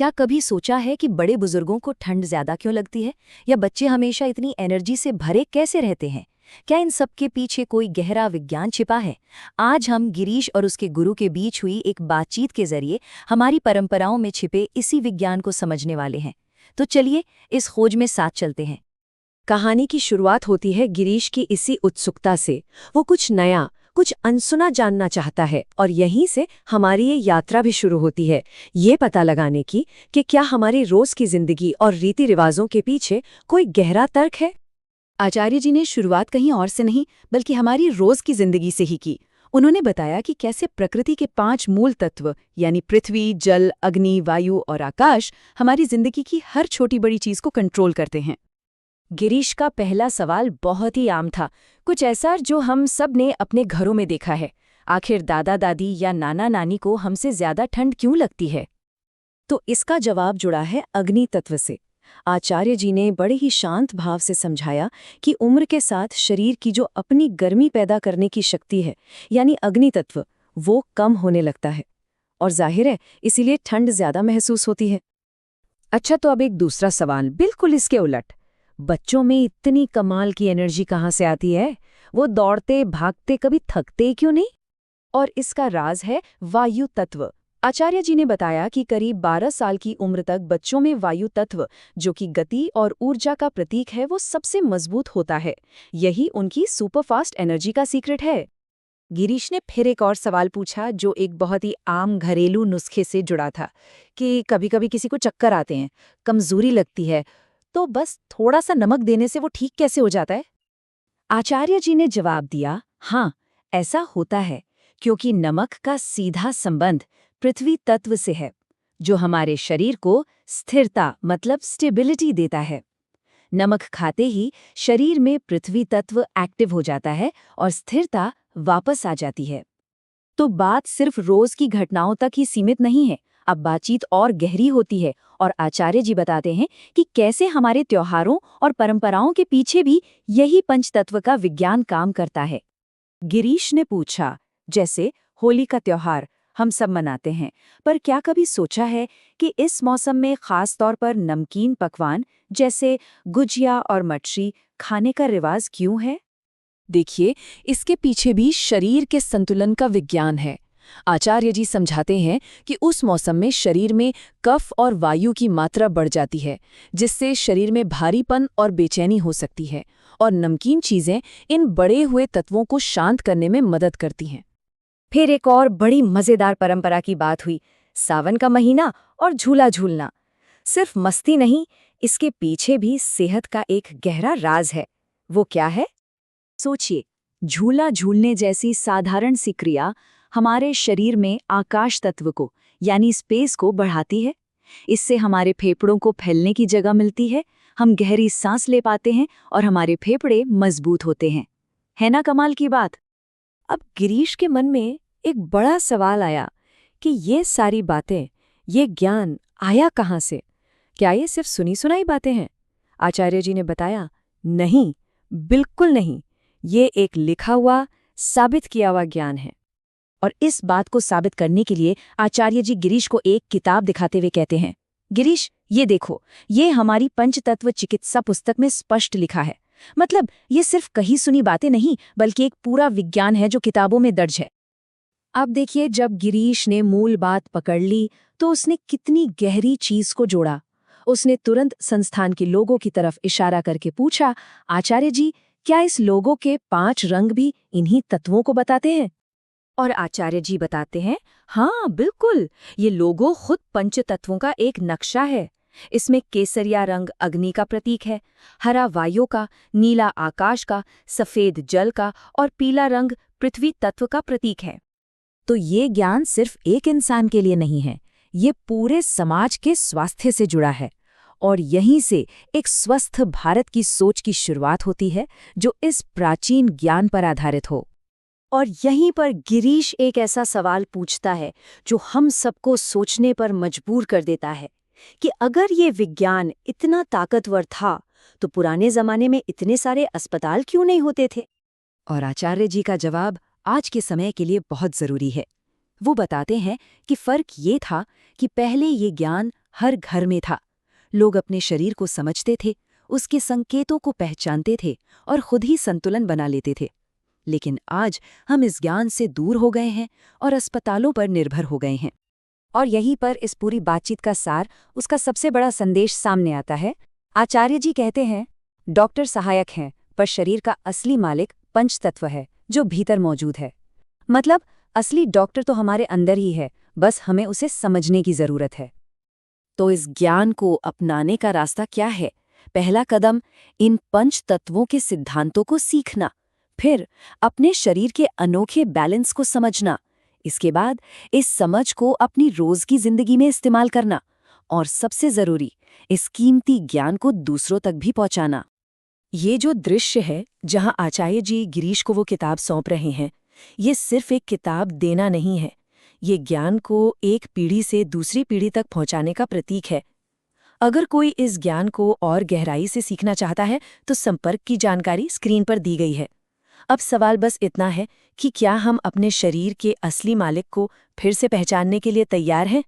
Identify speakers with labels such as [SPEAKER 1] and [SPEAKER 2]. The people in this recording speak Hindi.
[SPEAKER 1] क्या कभी सोचा है कि बड़े बुजुर्गों को ठंड ज्यादा क्यों लगती है, या बच्चे हमेशा इतनी एनर्जी से भरे कैसे रहते हैं? क्या इन सब के पीछे कोई गहरा विज्ञान छिपा है? आज हम गिरीश और उसके गुरु के बीच हुई एक बातचीत के जरिए हमारी परंपराओं में छिपे इसी विज्ञान को समझने वाले हैं। तो चलिए इस खोज में साथ चलते हैं।
[SPEAKER 2] कहानी की शुरुआत होती है गिरीश की इसी उत्सुकता से। वो कुछ नया, कुछ अनसुना जानना चाहता है और यहीं से हमारी ये यात्रा भी शुरू होती है, ये पता लगाने की कि क्या हमारी रोज की जिंदगी और रीति रिवाजों के पीछे कोई गहरा तर्क है।
[SPEAKER 1] आचार्य जी ने शुरुआत कहीं और से नहीं बल्कि हमारी रोज की जिंदगी से ही की। उन्होंने बताया कि कैसे प्रकृति के 5 मूल तत्व यानी पृथ्वी, जल, अग्नि, वायु और आकाश हमारी जिंदगी की हर छोटी बड़ी चीज को कंट्रोल करते हैं।
[SPEAKER 2] गिरीश का पहला सवाल बहुत ही आम था, कुछ ऐसा जो हम सब ने अपने घरों में देखा है। आखिर दादा दादी या नाना नानी को हमसे ज्यादा ठंड क्यों लगती है? तो इसका जवाब जुड़ा है अग्नि तत्व से। आचार्य जी ने बड़े ही शांत भाव से समझाया कि उम्र के साथ शरीर की जो अपनी गर्मी पैदा करने की शक्ति है, यानी अग्नि तत्व, वो कम होने लगता है और जाहिर है इसीलिए ठंड ज्यादा महसूस होती है। अच्छा, तो अब एक दूसरा सवाल बिल्कुल इसके उलट। बच्चों में इतनी कमाल की एनर्जी कहाँ से आती है? वो दौड़ते भागते कभी थकते क्यों नहीं? और इसका राज है वायु तत्व। आचार्य जी ने बताया कि करीब 12 साल की उम्र तक बच्चों में वायु तत्व, जो कि गति और ऊर्जा का प्रतीक है, वो सबसे मजबूत होता है। यही उनकी सुपरफास्ट एनर्जी का सीक्रेट है। गिरीश ने फिर एक और सवाल पूछा जो एक बहुत ही आम घरेलू नुस्खे से जुड़ा था कि कभी-कभी किसी को चक्कर आते हैं, कमजोरी लगती है, तो बस थोड़ा सा नमक देने से वो ठीक कैसे हो जाता है? आचार्य जी ने जवाब दिया, हाँ, ऐसा होता है क्योंकि नमक का सीधा संबंध पृथ्वी तत्व से है, जो हमारे शरीर को स्थिरता मतलब स्टेबिलिटी देता है। नमक खाते ही शरीर में पृथ्वी तत्व एक्टिव हो जाता है और स्थिरता वापस आ जाती है। तो बात सिर्फ रोज की घटनाओं तक ही सीमित नहीं है, अब बातचीत और गहरी होती है और आचार्य जी बताते हैं कि कैसे हमारे त्योहारों और परंपराओं के पीछे भी यही पंचतत्व का विज्ञान काम करता है। गिरीश ने पूछा, जैसे होली का त्योहार हम सब मनाते हैं, पर क्या कभी सोचा है कि इस मौसम में खास तौर पर नमकीन पकवान जैसे गुजिया और मटरी खाने का रिवाज क्यों है? देखिए, इसके पीछे भी शरीर के संतुलन का विज्ञान है। आचार्य जी समझाते हैं कि उस मौसम में शरीर में कफ और वायु की मात्रा बढ़ जाती है, जिससे शरीर में भारीपन और बेचैनी हो सकती है, और नमकीन चीजें इन बढ़े हुए तत्वों को शांत करने में मदद करती हैं। फिर एक और बड़ी मजेदार परंपरा की बात हुई, सावन का महीना और झूला झूलना। सिर्फ मस्ती नहीं, इसके पीछे भी सेहत का एक गहरा राज है। वो क्या है? सोचिए, झूला झूलने जैसी साधारण सी क्रिया हमारे शरीर में आकाश तत्व को यानी स्पेस को बढ़ाती है। इससे हमारे फेफड़ों को फैलने की जगह मिलती है, हम गहरी सांस ले पाते हैं और हमारे फेफड़े मजबूत होते हैं। है ना कमाल की बात? अब गिरीश के मन में एक बड़ा सवाल आया कि ये सारी बातें, ये ज्ञान आया कहाँ से? क्या ये सिर्फ सुनी सुनाई बातें हैं? आचार्य जी ने बताया, नहीं, बिल्कुल नहीं। ये एक लिखा हुआ, साबित किया हुआ ज्ञान है। और इस बात को साबित करने के लिए आचार्य जी गिरीश को एक किताब दिखाते हुए कहते हैं, गिरीश, ये देखो, ये हमारी पंचतत्व चिकित्सा पुस्तक में स्पष्ट लिखा है। मतलब ये सिर्फ कही सुनी बातें नहीं, बल्कि एक पूरा विज्ञान है जो किताबों में दर्ज है। अब देखिए, जब गिरीश ने मूल बात पकड़ ली तो उसने कितनी गहरी चीज को जोड़ा। उसने तुरंत संस्थान के लोगों की तरफ इशारा करके पूछा, आचार्य जी, क्या इस लोगों के 5 रंग भी इन्हीं तत्वों को बताते हैं? और आचार्य जी बताते हैं, हाँ बिल्कुल, ये लोगो खुद पंचतत्वों का एक नक्शा है। इसमें केसरिया रंग अग्नि का प्रतीक है, हरा वायु का, नीला आकाश का, सफेद जल का और पीला रंग पृथ्वी तत्व का प्रतीक है। तो ये ज्ञान सिर्फ एक इंसान के लिए नहीं है, ये पूरे समाज के स्वास्थ्य से जुड़ा है। और यहीं से एक स्वस्थ भारत की सोच की शुरुआत होती है, जो इस प्राचीन ज्ञान पर आधारित हो। और यहीं पर गिरीश एक ऐसा सवाल पूछता है जो हम सबको सोचने पर मजबूर कर देता है कि अगर ये विज्ञान इतना ताकतवर था, तो पुराने जमाने में इतने सारे अस्पताल क्यों नहीं होते थे? और आचार्य जी का जवाब आज के समय के लिए बहुत जरूरी है। वो बताते हैं कि फर्क ये था कि पहले ये ज्ञान
[SPEAKER 1] हर घर में था। लोग अपने शरीर को समझते थे, उसके संकेतों को पहचानते थे और खुद ही संतुलन बना लेते थे। लेकिन आज हम इस ज्ञान से दूर हो गए हैं और अस्पतालों पर निर्भर हो गए हैं।
[SPEAKER 2] और यहीं पर इस पूरी बातचीत का सार, उसका सबसे बड़ा संदेश सामने आता है। आचार्य जी कहते हैं, डॉक्टर सहायक हैं, पर शरीर का असली मालिक पंचतत्व है, जो भीतर मौजूद है। मतलब असली डॉक्टर तो हमारे अंदर ही है, बस हमें उसे समझने की जरूरत है।
[SPEAKER 1] तो इस ज्ञान को अपनाने का रास्ता क्या है? पहला कदम इन पंच तत्वों के सिद्धांतों को सीखना, फिर अपने शरीर के अनोखे बैलेंस को समझना, इसके बाद इस समझ को अपनी रोज की जिंदगी में इस्तेमाल करना, और सबसे जरूरी, इस कीमती ज्ञान को दूसरों तक भी पहुंचाना।
[SPEAKER 2] ये जो दृश्य है, जहां आचार्य जी गिरीश को वो किताब सौंप रहे हैं, ये सिर्फ एक किताब देना नहीं है, ये ज्ञान को एक पीढ़ी से दूसरी पीढ़ी तक पहुंचाने का प्रतीक है। अगर कोई इस ज्ञान को और गहराई से सीखना चाहता है, तो संपर्क की जानकारी स्क्रीन पर दी गई है। अब सवाल बस इतना है कि क्या हम अपने शरीर के असली मालिक को फिर से पहचानने के लिए तैयार हैं?